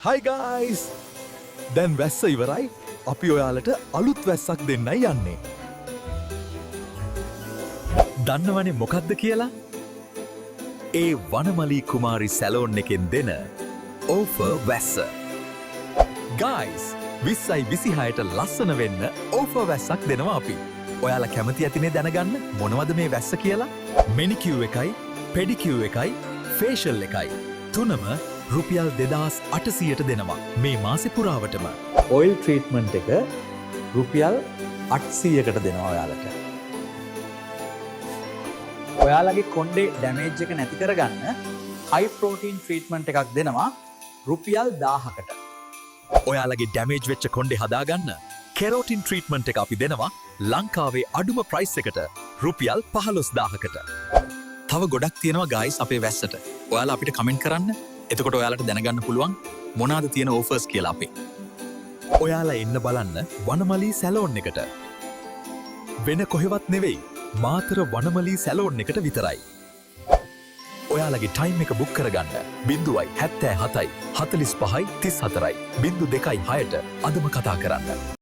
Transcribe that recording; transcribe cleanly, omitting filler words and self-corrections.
Hi guys! දැන් වැස්ස ඉවරයි අපි ඔයාලට අලුත් වැස්සක් දෙන්නයි යන්නේ. දන්නවනේ මොකක්ද කියලා? ඒ වනමලී කුමාරි සැලෝන් එකෙන් දෙන ඕෆර් වැස්ස. Guys! 2026ට ලස්සන වෙන්න ඕෆර් වැස්සක් දෙනවා අපි. ඔයාලා කැමති ඇතිනේ දැනගන්න මොනවද මේ වැස්ස කියලා? මෙනිකියුර් එකයි, පෙඩිකියුර් එකයි, ෆේෂල් එකයි. තුනම රුපියල් 2800ට දෙනවා මේ මාසෙ පුරාවටම. ඔයිල් ට්‍රීට්මන්ට් එක රුපියල් 800කට දෙනවා ඔයාලට. ඔයාලගේ කොණ්ඩේ ඩැමේජ් එක නැති කරගන්න හයි ප්‍රෝටීන් ට්‍රීට්මන්ට් එකක් දෙනවා රුපියල් 1000කට. ඔයාලගේ ඩැමේජ් වෙච්ච කොණ්ඩේ හදාගන්න කෙරෝටින් ට්‍රීට්මන්ට් එක අපි දෙනවා ලංකාවේ අඩුම ප්‍රයිස් එකට රුපියල් 15000කට. තව ගොඩක් තියෙනවා ගයිස් අපේ වැස්සට. ඔයාලා අපිට කමෙන්ට් කරන්න. එතකොට ඔයාලට දැනගන්න පුළුවන් මොනවාද තියෙන ඕෆර්ස් කියලා අපි. ඔයාලා එන්න බලන්න වනමලී සැලෝන් එකට. වෙන කොහෙවත් නෙවෙයි මාතර වනමලී සැලෝන් එකට විතරයි. ඔයාලගේ ටයිම් එක බුක් කරගන්න 077 45 34 02 6ට අදම කතා කරන්න.